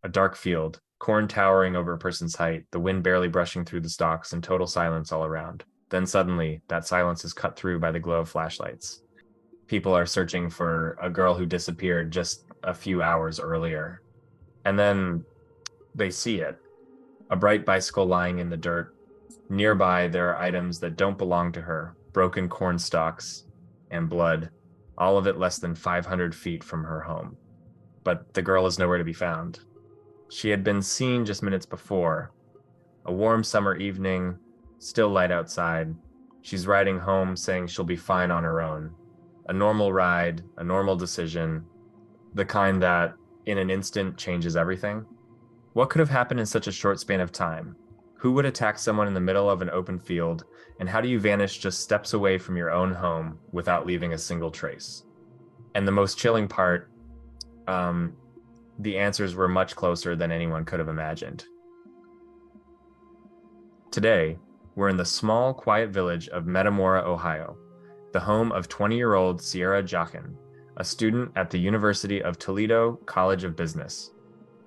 A dark field, corn towering over a person's height, the wind barely brushing through the stalks, and total silence all around. Then suddenly, that silence is cut through by the glow of flashlights. People are searching for a girl who disappeared just a few hours earlier. And then they see it, a bright bicycle lying in the dirt. Nearby, there are items that don't belong to her, broken corn stalks and blood, all of it less than 500 feet from her home. But the girl is nowhere to be found. She had been seen just minutes before. A warm summer evening, still light outside. She's riding home saying she'll be fine on her own. A normal ride, a normal decision, the kind that in an instant changes everything. What could have happened in such a short span of time? Who would attack someone in the middle of an open field? And how do you vanish just steps away from your own home without leaving a single trace? And the most chilling part, the answers were much closer than anyone could have imagined. Today, we're in the small, quiet village of Metamora, Ohio, the home of 20-year-old Sierra Jachin, a student at the University of Toledo College of Business.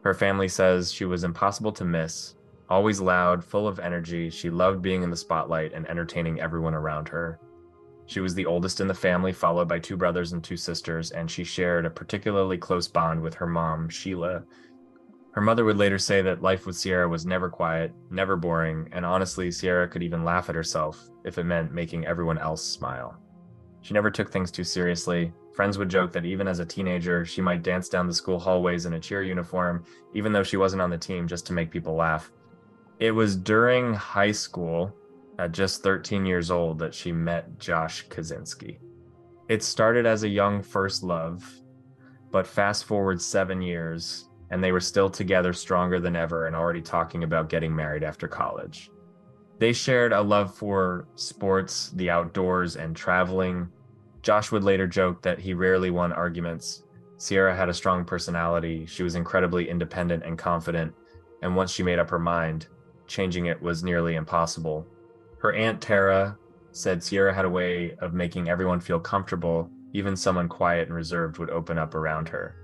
Her family says she was impossible to miss, always loud, full of energy. She loved being in the spotlight and entertaining everyone around her. She was the oldest in the family, followed by two brothers and two sisters, and she shared a particularly close bond with her mom, Sheila. Her mother would later say that life with Sierra was never quiet, never boring, and honestly, Sierra could even laugh at herself if it meant making everyone else smile. She never took things too seriously. Friends would joke that even as a teenager, she might dance down the school hallways in a cheer uniform, even though she wasn't on the team, just to make people laugh. It was during high school, at just 13 years old, that she met Josh Kaczynski. It started as a young first love, but fast forward 7 years, and they were still together, stronger than ever, and already talking about getting married after college. They shared a love for sports, the outdoors, and traveling. Josh would later joke that he rarely won arguments. Sierra had a strong personality. She was incredibly independent and confident, and once she made up her mind, changing it was nearly impossible. Her Aunt Tara said Sierra had a way of making everyone feel comfortable. Even someone quiet and reserved would open up around her.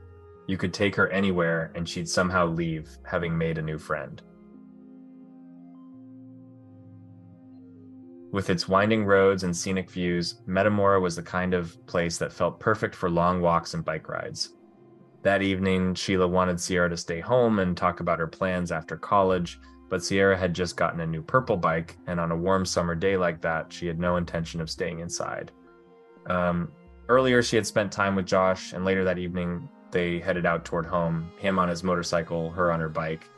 You could take her anywhere and she'd somehow leave, having made a new friend. With its winding roads and scenic views, Metamora was the kind of place that felt perfect for long walks and bike rides. That evening, Sheila wanted Sierra to stay home and talk about her plans after college, but Sierra had just gotten a new purple bike, and on a warm summer day like that, she had no intention of staying inside. Earlier, she had spent time with Josh, and later that evening, they headed out toward home, him on his motorcycle, her on her bike.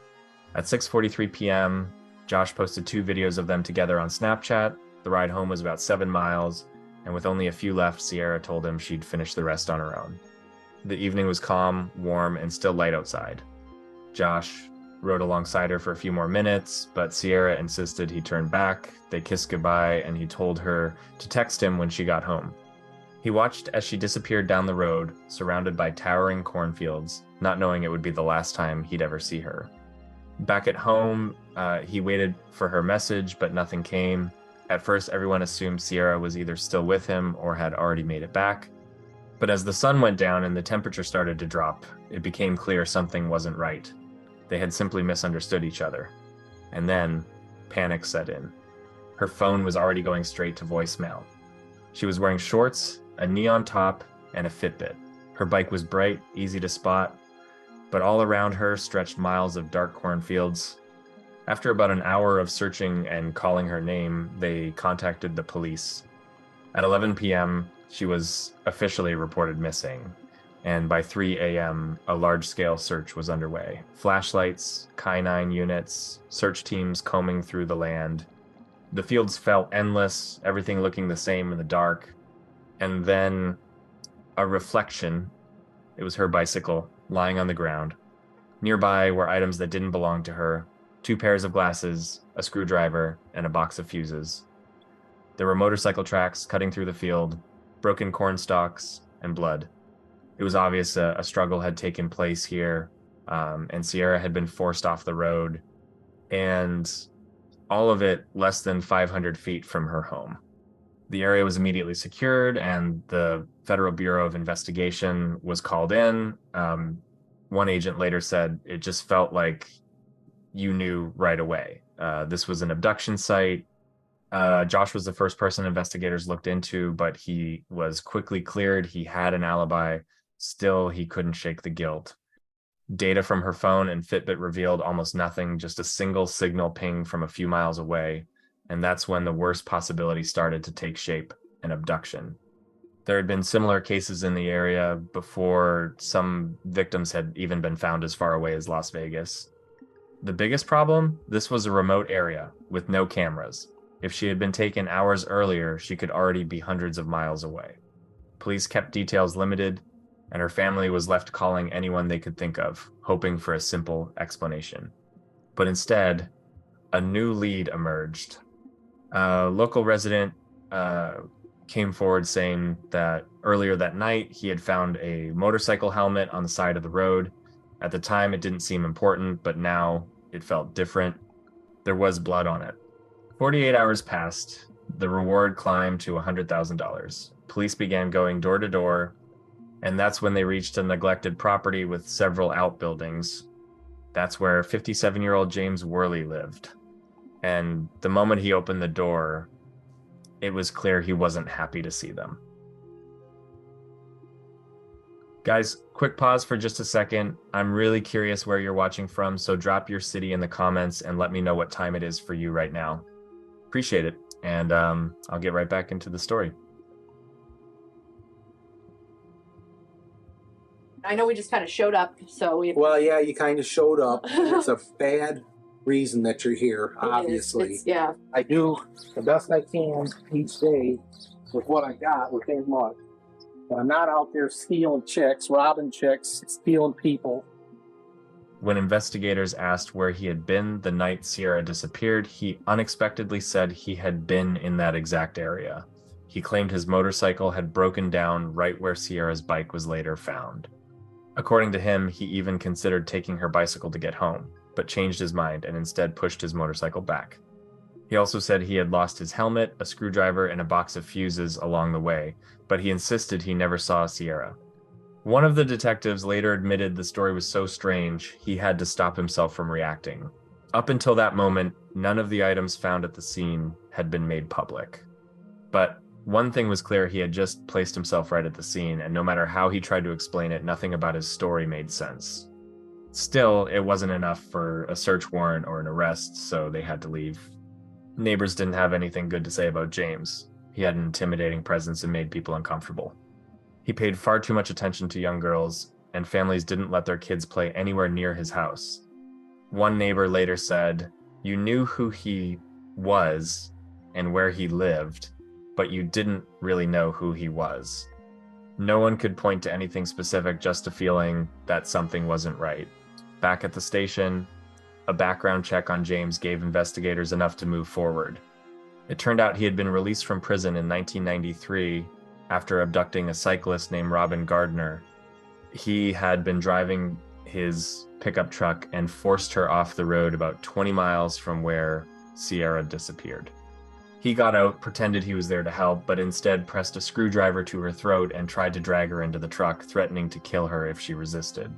At 6:43 p.m., Josh posted 2 videos of them together on Snapchat. The ride home was about 7 miles, and with only a few left, Sierra told him she'd finish the rest on her own. The evening was calm, warm, and still light outside. Josh rode alongside her for a few more minutes, but Sierra insisted he turn back. They kissed goodbye, and he told her to text him when she got home. He watched as she disappeared down the road, surrounded by towering cornfields, not knowing it would be the last time he'd ever see her. Back at home, he waited for her message, but nothing came. At first, everyone assumed Sierra was either still with him or had already made it back. But as the sun went down and the temperature started to drop, it became clear something wasn't right. They had simply misunderstood each other. And then, panic set in. Her phone was already going straight to voicemail. She was wearing shorts, a neon top, and a Fitbit. Her bike was bright, easy to spot, but all around her stretched miles of dark cornfields. After about an hour of searching and calling her name, they contacted the police. At 11 p.m., she was officially reported missing, and by 3 a.m., a large-scale search was underway. Flashlights, K9 units, search teams combing through the land. The fields felt endless, everything looking the same in the dark. And then a reflection. It was her bicycle, lying on the ground. Nearby were items that didn't belong to her: 2 pairs of glasses, a screwdriver, and a box of fuses. There were motorcycle tracks cutting through the field, broken corn stalks, and blood. It was obvious a struggle had taken place here, and Sierra had been forced off the road, and all of it less than 500 feet from her home. The area was immediately secured, and the Federal Bureau of Investigation was called in. One agent later said it just felt like you knew right away. This was an abduction site. Josh was the first person investigators looked into, but he was quickly cleared. He had an alibi. Still, he couldn't shake the guilt. Data from her phone and Fitbit revealed almost nothing, just a single signal ping from a few miles away. And that's when the worst possibility started to take shape, an abduction. There had been similar cases in the area before. Some victims had even been found as far away as Las Vegas. The biggest problem? This was a remote area with no cameras. If she had been taken hours earlier, she could already be hundreds of miles away. Police kept details limited, and her family was left calling anyone they could think of, hoping for a simple explanation. But instead, a new lead emerged. A local resident came forward saying that earlier that night he had found a motorcycle helmet on the side of the road. At the time, it didn't seem important, but now it felt different. There was blood on it. 48 hours passed. The reward climbed to $100,000. Police began going door to door, and that's when they reached a neglected property with several outbuildings. That's where 57-year-old James Worley lived. And the moment he opened the door, it was clear he wasn't happy to see them. Guys, quick pause for just a second. I'm really curious where you're watching from, so drop your city in the comments and let me know what time it is for you right now. Appreciate it, and I'll get right back into the story. I know we just kind of showed up, so we... Well, yeah, you kind of showed up. It's a bad reason that you're here, obviously. Yeah. I do the best I can each day with what I got within month. But I'm not out there stealing chicks, robbing chicks, stealing people. When investigators asked where he had been the night Sierra disappeared, he unexpectedly said he had been in that exact area. He claimed his motorcycle had broken down right where Sierra's bike was later found. According to him, he even considered taking her bicycle to get home, but changed his mind and instead pushed his motorcycle back. He also said he had lost his helmet, a screwdriver, and a box of fuses along the way, but he insisted he never saw Sierra. One of the detectives later admitted the story was so strange, he had to stop himself from reacting. Up until that moment, none of the items found at the scene had been made public. But one thing was clear, he had just placed himself right at the scene, and no matter how he tried to explain it, nothing about his story made sense. Still, it wasn't enough for a search warrant or an arrest, so they had to leave. Neighbors didn't have anything good to say about James. He had an intimidating presence and made people uncomfortable. He paid far too much attention to young girls, and families didn't let their kids play anywhere near his house. One neighbor later said, "You knew who he was and where he lived, but you didn't really know who he was." No one could point to anything specific, just a feeling that something wasn't right. Back at the station, a background check on James gave investigators enough to move forward. It turned out he had been released from prison in 1993 after abducting a cyclist named Robin Gardner. He had been driving his pickup truck and forced her off the road about 20 miles from where Sierra disappeared. He got out, pretended he was there to help, but instead pressed a screwdriver to her throat and tried to drag her into the truck, threatening to kill her if she resisted.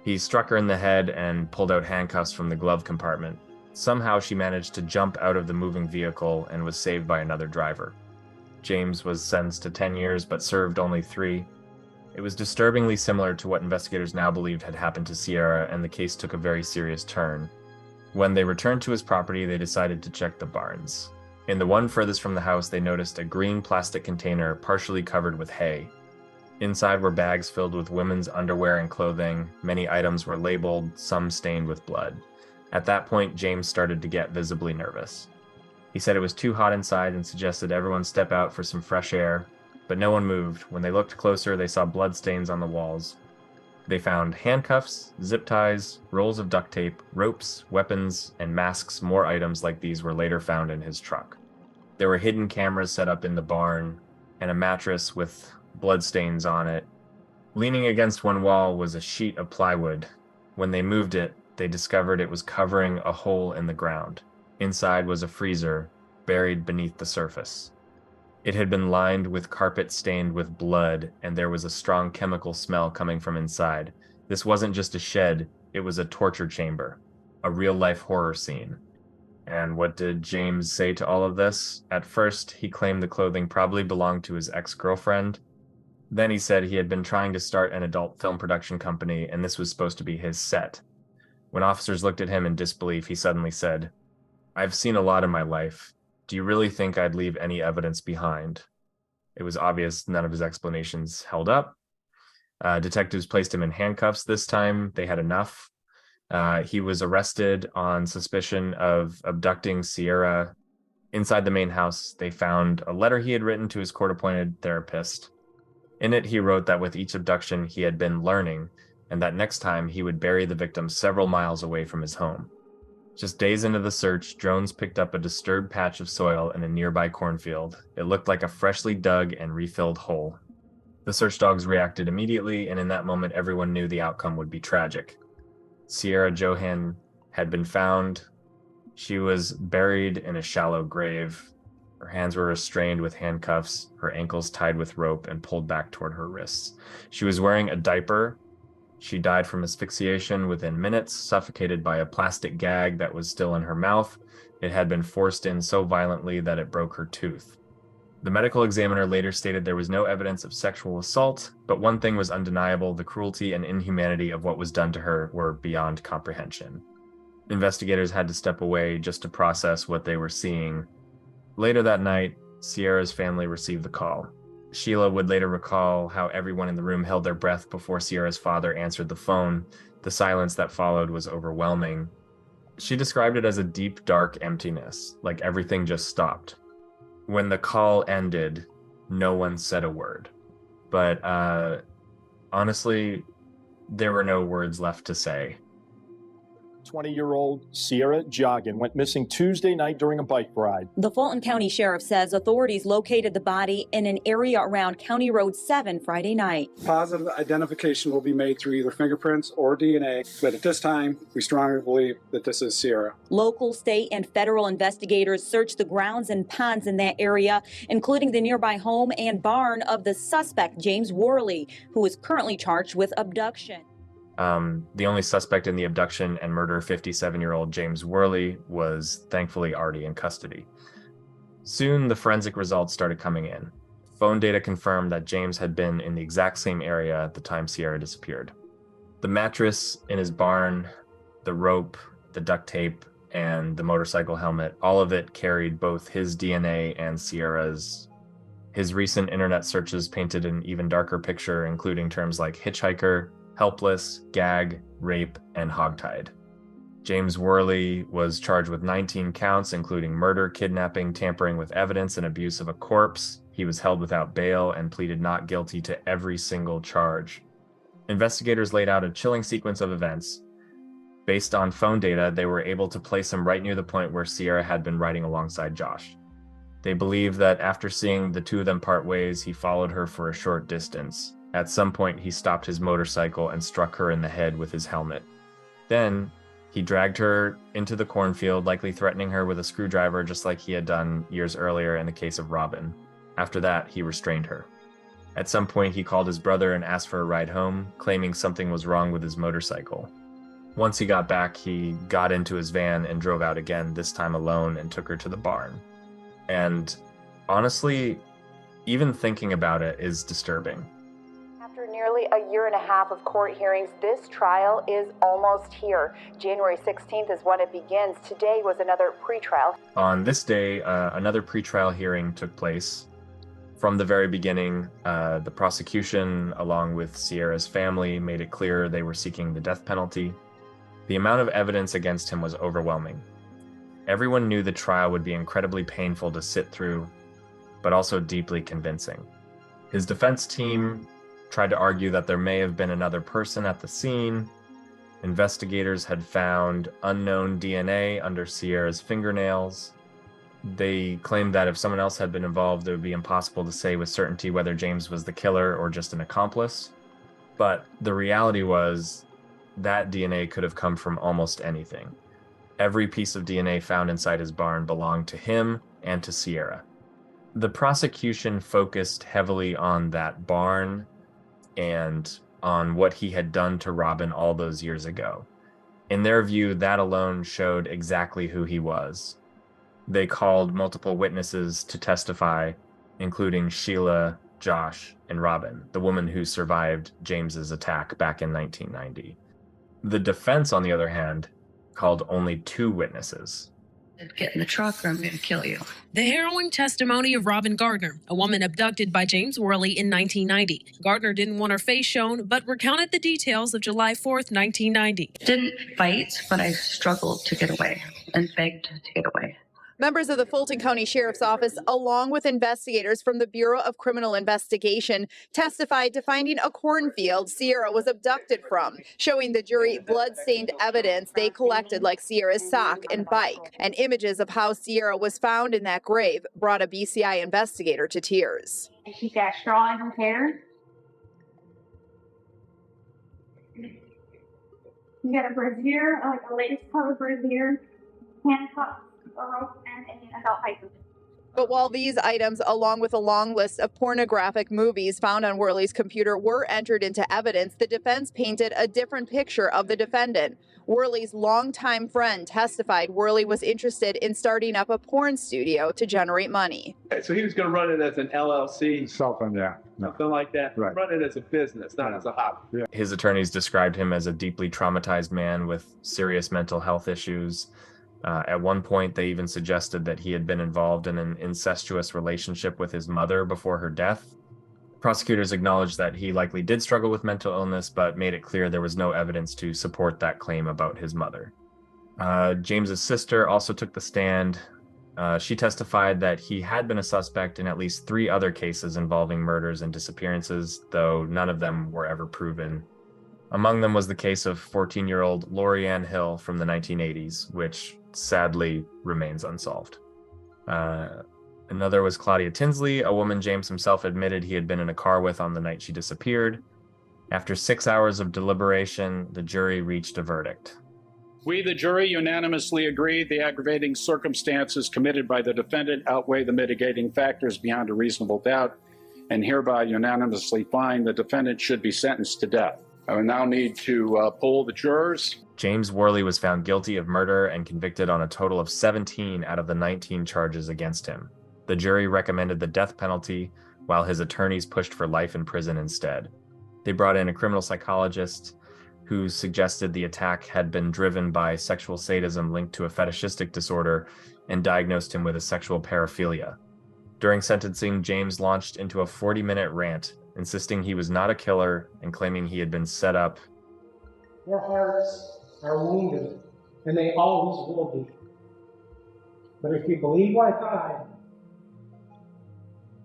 He struck her in the head and pulled out handcuffs from the glove compartment. Somehow she managed to jump out of the moving vehicle and was saved by another driver. James was sentenced to 10 years but served only 3. It was disturbingly similar to what investigators now believed had happened to Sierra, and the case took a very serious turn. When they returned to his property, they decided to check the barns. In the one furthest from the house, they noticed a green plastic container partially covered with hay. Inside were bags filled with women's underwear and clothing. Many items were labeled, some stained with blood. At that point, James started to get visibly nervous. He said it was too hot inside and suggested everyone step out for some fresh air, but no one moved. When they looked closer, they saw bloodstains on the walls. They found handcuffs, zip ties, rolls of duct tape, ropes, weapons, and masks. More items like these were later found in his truck. There were hidden cameras set up in the barn, and a mattress with bloodstains on it. Leaning against one wall was a sheet of plywood. When they moved it, they discovered it was covering a hole in the ground. Inside was a freezer, buried beneath the surface. It had been lined with carpet stained with blood, and there was a strong chemical smell coming from inside. This wasn't just a shed, it was a torture chamber, a real-life horror scene. And what did James say to all of this? At first, he claimed the clothing probably belonged to his ex-girlfriend. Then he said he had been trying to start an adult film production company, and this was supposed to be his set. When officers looked at him in disbelief, he suddenly said, "I've seen a lot in my life. Do you really think I'd leave any evidence behind?" It was obvious none of his explanations held up. Detectives placed him in handcuffs this time. They had enough. He was arrested on suspicion of abducting Sierra. Inside the main house, they found a letter he had written to his court-appointed therapist. In it, he wrote that with each abduction, he had been learning, and that next time he would bury the victim several miles away from his home. Just days into the search, drones picked up a disturbed patch of soil in a nearby cornfield. It looked like a freshly dug and refilled hole. The search dogs reacted immediately, and in that moment, everyone knew the outcome would be tragic. Sierra Johann had been found. She was buried in a shallow grave. Her hands were restrained with handcuffs, her ankles tied with rope and pulled back toward her wrists. She was wearing a diaper. She died from asphyxiation within minutes, suffocated by a plastic gag that was still in her mouth. It had been forced in so violently that it broke her tooth. The medical examiner later stated there was no evidence of sexual assault, but one thing was undeniable: the cruelty and inhumanity of what was done to her were beyond comprehension. Investigators had to step away just to process what they were seeing. Later that night, Sierra's family received the call. Sheila would later recall how everyone in the room held their breath before Sierra's father answered the phone. The silence that followed was overwhelming. She described it as a deep, dark emptiness, like everything just stopped. When the call ended, no one said a word. But honestly, there were no words left to say. 20-year-old Sierra Joggin went missing Tuesday night during a bike ride. The Fulton County Sheriff says authorities located the body in an area around County Road 7 Friday night. Positive identification will be made through either fingerprints or DNA, but at this time, we strongly believe that this is Sierra. Local, state, and federal investigators searched the grounds and ponds in that area, including the nearby home and barn of the suspect, James Worley, who is currently charged with abduction. The only suspect in the abduction and murder, 57-year-old James Worley, was thankfully already in custody. Soon, the forensic results started coming in. Phone data confirmed that James had been in the exact same area at the time Sierra disappeared. The mattress in his barn, the rope, the duct tape, and the motorcycle helmet, all of it carried both his DNA and Sierra's. His recent internet searches painted an even darker picture, including terms like hitchhiker, helpless, gag, rape, and hogtied. James Worley was charged with 19 counts, including murder, kidnapping, tampering with evidence, and abuse of a corpse. He was held without bail and pleaded not guilty to every single charge. Investigators laid out a chilling sequence of events. Based on phone data, they were able to place him right near the point where Sierra had been riding alongside Josh. They believe that after seeing the two of them part ways, he followed her for a short distance. At some point, he stopped his motorcycle and struck her in the head with his helmet. Then, he dragged her into the cornfield, likely threatening her with a screwdriver just like he had done years earlier in the case of Robin. After that, he restrained her. At some point, he called his brother and asked for a ride home, claiming something was wrong with his motorcycle. Once he got back, he got into his van and drove out again, this time alone, and took her to the barn. And honestly, even thinking about it is disturbing. After nearly a year and a half of court hearings, this trial is almost here. January 16th is when it begins. Today was another pretrial. On this day, another pretrial hearing took place. From the very beginning, the prosecution, along with Sierra's family, made it clear they were seeking the death penalty. The amount of evidence against him was overwhelming. Everyone knew the trial would be incredibly painful to sit through, but also deeply convincing. His defense team tried to argue that there may have been another person at the scene. Investigators had found unknown DNA under Sierra's fingernails. They claimed that if someone else had been involved, it would be impossible to say with certainty whether James was the killer or just an accomplice. But the reality was that DNA could have come from almost anything. Every piece of DNA found inside his barn belonged to him and to Sierra. The prosecution focused heavily on that barn and on what he had done to Robin all those years ago. In their view, that alone showed exactly who he was. They called multiple witnesses to testify, including Sheila, Josh, and Robin, the woman who survived James's attack back in 1990. The defense, on the other hand, called only 2 witnesses. Get in the truck or I'm going to kill you. The harrowing testimony of Robin Gardner, a woman abducted by James Worley in 1990. Gardner didn't want her face shown, but recounted the details of July 4th, 1990. Didn't fight, but I struggled to get away and begged to get away. Members of the Fulton County Sheriff's Office, along with investigators from the Bureau of Criminal Investigation, testified to finding a cornfield Sierra was abducted from, showing the jury blood-stained evidence they collected like Sierra's sock and bike. And images of how Sierra was found in that grave brought a BCI investigator to tears. She got straw in her hair. You got a brassiere, like a lace colored brassiere, handcuffs, a rope, and an adult hyper. But while these items, along with a long list of pornographic movies found on Worley's computer, were entered into evidence, the defense painted a different picture of the defendant. Worley's longtime friend testified Worley was interested in starting up a porn studio to generate money. So he was going to run it as an LLC? Something, yeah. No. Something like that? Right. Run it as a business, not as a hobby. Yeah. His attorneys described him as a deeply traumatized man with serious mental health issues. At one point, they even suggested that he had been involved in an incestuous relationship with his mother before her death. Prosecutors acknowledged that he likely did struggle with mental illness, but made it clear there was no evidence to support that claim about his mother. James's sister also took the stand. She testified that he had been a suspect in at least 3 other cases involving murders and disappearances, though none of them were ever proven. Among them was the case of 14-year-old Lori Ann Hill from the 1980s, which sadly remains unsolved. Another was Claudia Tinsley, a woman James himself admitted he had been in a car with on the night she disappeared. After 6 hours of deliberation, the jury reached a verdict. We, the jury, unanimously agree the aggravating circumstances committed by the defendant outweigh the mitigating factors beyond a reasonable doubt, and hereby unanimously find the defendant should be sentenced to death. I will now need to poll the jurors. James Worley was found guilty of murder and convicted on a total of 17 out of the 19 charges against him. The jury recommended the death penalty, while his attorneys pushed for life in prison instead. They brought in a criminal psychologist who suggested the attack had been driven by sexual sadism linked to a fetishistic disorder and diagnosed him with a sexual paraphilia. During sentencing, James launched into a 40-minute rant, insisting he was not a killer and claiming he had been set up. Their hearts are wounded, and they always will be. But if you believe like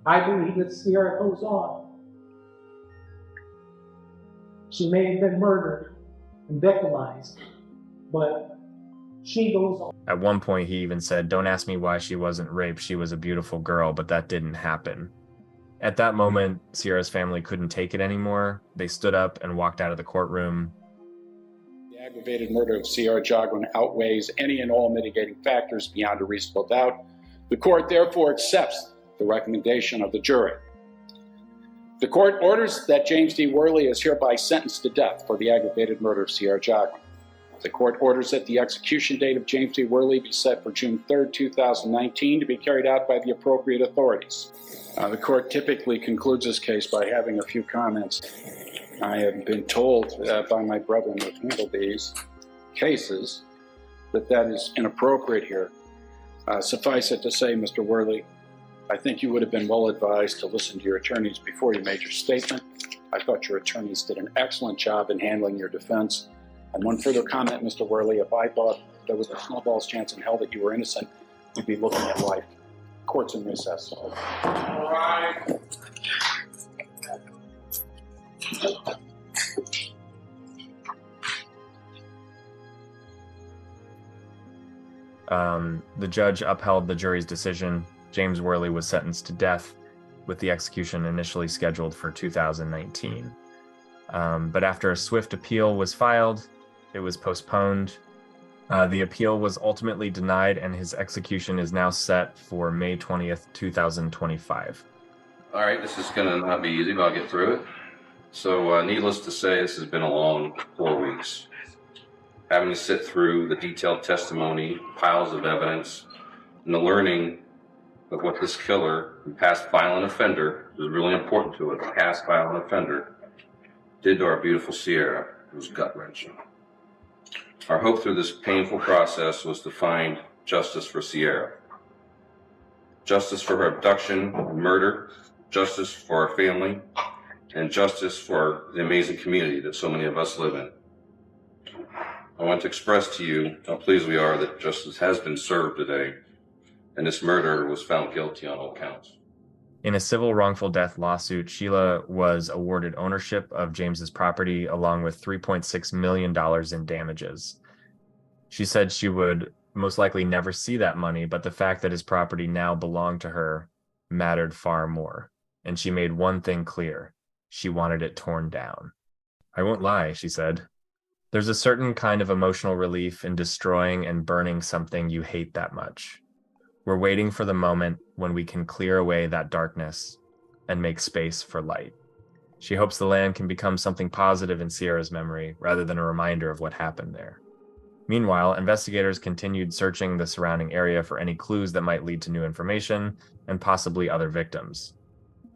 I believe that Sierra goes on. She may have been murdered and victimized, but she goes on. At one point, he even said, "Don't ask me why she wasn't raped. She was a beautiful girl," but that didn't happen. At that moment, Sierra's family couldn't take it anymore. They stood up and walked out of the courtroom. The aggravated murder of Sierra Jogwin outweighs any and all mitigating factors beyond a reasonable doubt. The court therefore accepts the recommendation of the jury. The court orders that James D. Worley is hereby sentenced to death for the aggravated murder of Sierra Jogwin. The court orders that the execution date of James D. Worley be set for June 3rd, 2019 to be carried out by the appropriate authorities. The court typically concludes this case by having a few comments. I have been told by my brethren who handled these cases that is inappropriate here. Suffice it to say, Mr. Worley, I think you would have been well advised to listen to your attorneys before you made your statement. I thought your attorneys did an excellent job in handling your defense. And one further comment, Mr. Worley, if I thought there was a snowball's chance in hell that you were innocent, you'd be looking at life. Court's in recess. All right. The judge upheld the jury's decision. James Worley was sentenced to death, with the execution initially scheduled for 2019. But after a swift appeal was filed, it was postponed. The appeal was ultimately denied, and his execution is now set for May 20th, 2025. All right, this is going to not be easy, but I'll get through it. So needless to say, this has been a long 4 weeks. Having to sit through the detailed testimony, piles of evidence, and the learning of what this killer and past violent offender, was really important to us, past violent offender, did to our beautiful Sierra. It was gut-wrenching. Our hope through this painful process was to find justice for Sierra. Justice for her abduction and murder, justice for our family, and justice for the amazing community that so many of us live in. I want to express to you how pleased we are that justice has been served today, and this murderer was found guilty on all counts. In a civil wrongful death lawsuit, Sheila was awarded ownership of James's property along with $3.6 million in damages. She said she would most likely never see that money, but the fact that his property now belonged to her mattered far more. And she made one thing clear: she wanted it torn down. "I won't lie," she said. "There's a certain kind of emotional relief in destroying and burning something you hate that much. We're waiting for the moment when we can clear away that darkness and make space for light." She hopes the land can become something positive in Sierra's memory rather than a reminder of what happened there. Meanwhile, investigators continued searching the surrounding area for any clues that might lead to new information and possibly other victims.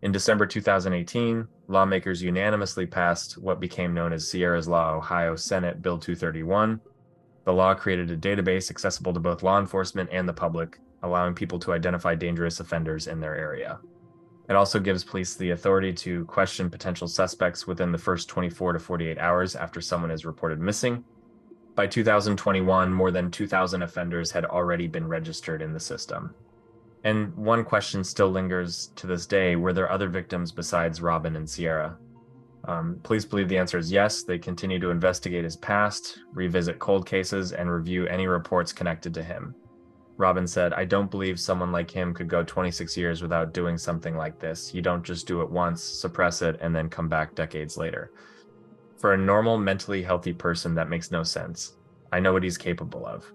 In December 2018, lawmakers unanimously passed what became known as Sierra's Law, Ohio Senate Bill 231. The law created a database accessible to both law enforcement and the public, allowing people to identify dangerous offenders in their area. It also gives police the authority to question potential suspects within the first 24 to 48 hours after someone is reported missing. By 2021, more than 2,000 offenders had already been registered in the system. And one question still lingers to this day: were there other victims besides Robin and Sierra? Police believe the answer is yes. They continue to investigate his past, revisit cold cases, and review any reports connected to him. Robin said, "I don't believe someone like him could go 26 years without doing something like this. You don't just do it once, suppress it, and then come back decades later. For a normal, mentally healthy person, that makes no sense. I know what he's capable of."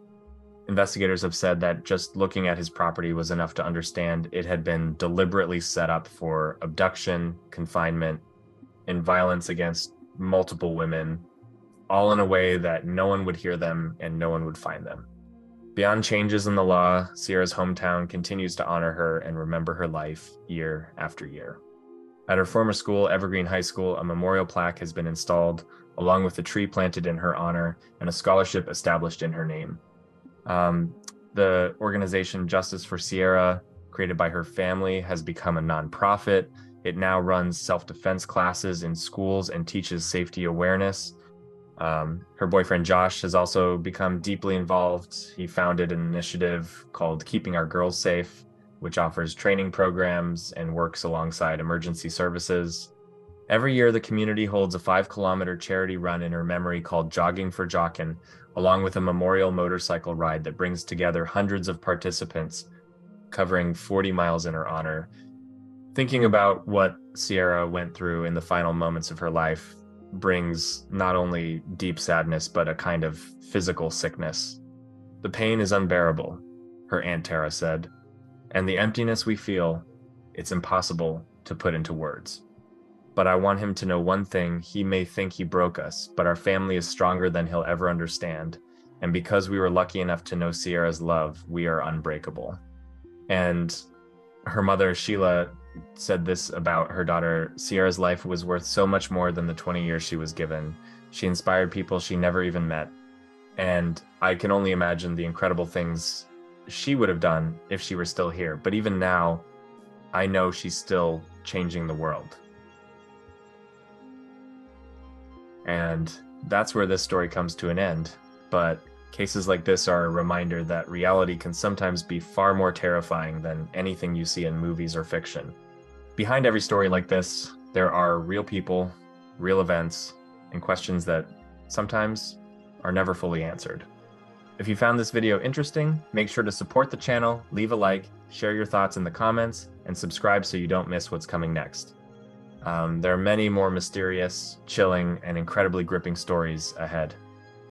Investigators have said that just looking at his property was enough to understand it had been deliberately set up for abduction, confinement, and violence against multiple women, all in a way that no one would hear them and no one would find them. Beyond changes in the law, Sierra's hometown continues to honor her and remember her life year after year. At her former school, Evergreen High School, a memorial plaque has been installed, along with a tree planted in her honor and a scholarship established in her name. The organization Justice for Sierra, created by her family, has become a nonprofit. It now runs self-defense classes in schools and teaches safety awareness. Her boyfriend Josh has also become deeply involved. He founded an initiative called Keeping Our Girls Safe, which offers training programs and works alongside emergency services. Every year, the community holds a 5-kilometer charity run in her memory called Jogging for Jockin', along with a memorial motorcycle ride that brings together hundreds of participants, covering 40 miles in her honor. Thinking about what Sierra went through in the final moments of her life brings not only deep sadness, but a kind of physical sickness. "The pain is unbearable," her Aunt Tara said, "and the emptiness we feel, it's impossible to put into words. But I want him to know one thing: he may think he broke us, but our family is stronger than he'll ever understand. And because we were lucky enough to know Sierra's love, we are unbreakable." And her mother, Sheila, said this about her daughter: "Sierra's life was worth so much more than the 20 years she was given. She inspired people she never even met. And I can only imagine the incredible things she would have done if she were still here. But even now, I know she's still changing the world." And that's where this story comes to an end. But cases like this are a reminder that reality can sometimes be far more terrifying than anything you see in movies or fiction. Behind every story like this, there are real people, real events, and questions that sometimes are never fully answered. If you found this video interesting, make sure to support the channel, leave a like, share your thoughts in the comments, and subscribe so you don't miss what's coming next. There are many more mysterious, chilling, and incredibly gripping stories ahead.